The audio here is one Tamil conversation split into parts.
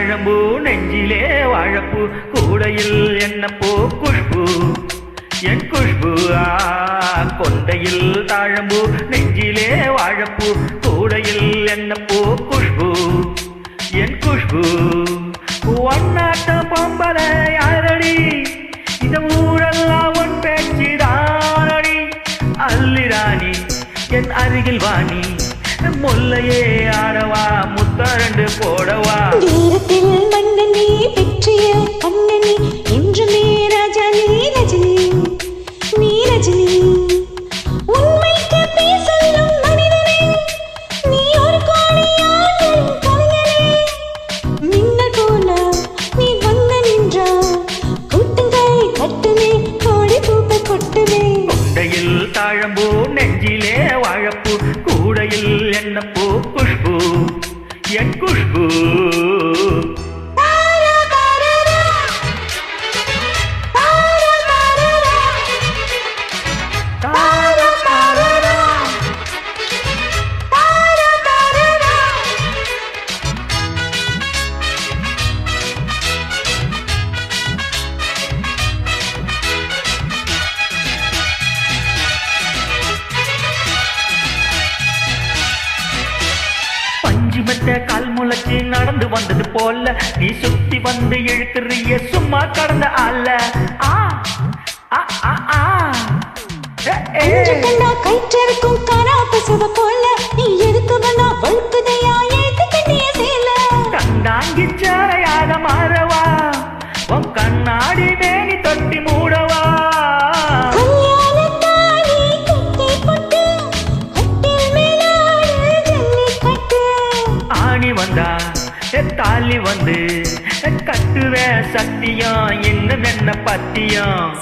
தாழம்பூ நெஞ்சிலே வாழப்பூ கூடையில் என்ன பூ குஷ்பு என் குஷ்பு கொண்டையில் தாழம்பூ நெஞ்சிலே வாழப்பூ கூடையில் என்ன பூ குஷ்பு என் குஷ்பு ஒன்னாட்ட பொம்பல யாரடி இந்த ஊரெல்லாம் உன் பேச்சிடானடி அல்லிராணி என் அருகில் வாணி முல்லையே ஆடவா முத்தரண்டு போடவா வீரத்தில் மன்னனே வெற்றிய கண்ணனே என்றுமே ராஜா நீ ரஜினி நீ ரஜினி உண்மைக்கு பேசலும் மனிதனே நீ ஒரு கோடியாளின் கலைஞனே மின்னல் போல நீ வந்து நின்றா கூட்டுங்கள் கட்டுமே கோடி பூப்பை கொட்டுமே கொண்டையில் தாழம்பூ நெஞ்சிலே வாழப்பூ கூடையில் என்ன பூ குஷ்பு என் குஷ்பு கால் முளைச்சு நடந்து வந்தது போல நீ சுத்தி வந்து இழுக்கிறிய சும்மா கடந்த அல்ல கைச்சருக்கும் காணா பசுவ போல நீ எதுக்கு வந்தா வழுக்குதையா ஏத்து கண்ணிய சேல கண்டாங்கி சேரையாக மாறவா உன் கண்ணாடி மேனி தொட்டி மூடவா வந்தா தாலி வந்து கட்டுவே சத்தியம் இன்னும் என்ன பத்தியம்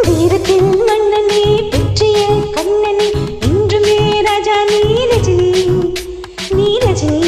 வீரத்தில் மன்னனே வெற்றிய கண்ணனே என்றுமே ராஜா நீ ரஜினி நீ ரஜினி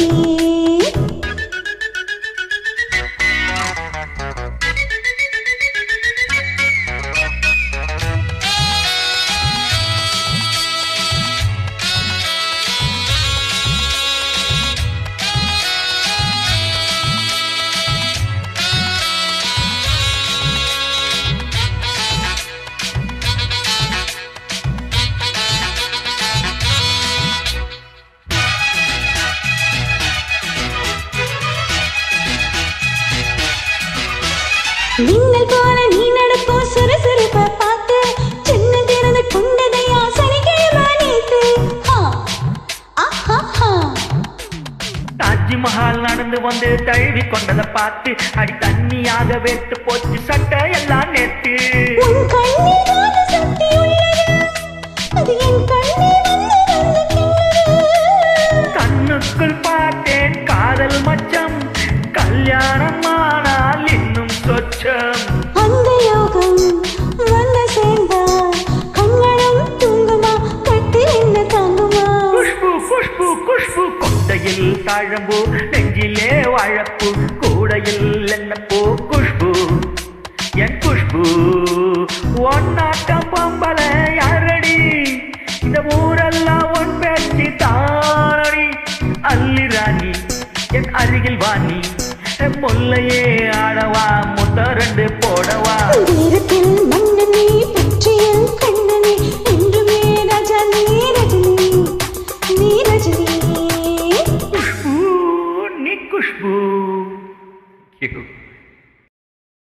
மின்னல் போல நீ நடக்கும் சுறுசுறுப்ப பார்த்து சின்ன திறந்து கொண்டதையா சனிக்கிழமை நேத்து தாஜ்மஹால் நடந்து வந்து தழுவி கொண்டதை பார்த்து அடி தண்ணியாக வேட்டு போச்சு சட்டை எல்லாம் நேத்து உன் கண்ணில் சக்தி உள்ளது அது என் கண்ணுக்குள் பார்த்தேன் காதல் மச்சம் கல்யாணம் ஆனால் இன்னும் சொச்சம் அந்த யோகம் வந்து சேர்ந்தா கண்களும் தூங்குமா கட்டி என்ன தாங்குமா குஷ்பு குஷ்பு குஷ்பு கொண்டையில் தாழம்பூ நெஞ்சிலே வாழப்பூ கூடையில் என்ன பூ குஷ்பு என் குஷ்பு ஒன்னாட்டம் பொம்பல யாரடி இந்த ஊரெல்லாம் உன் பேச்சு தானடி அல்லிராணி என் அருகில் வாணி முல்லையே ஆடவா முத்தரண்டு போடவா வீரத்தில்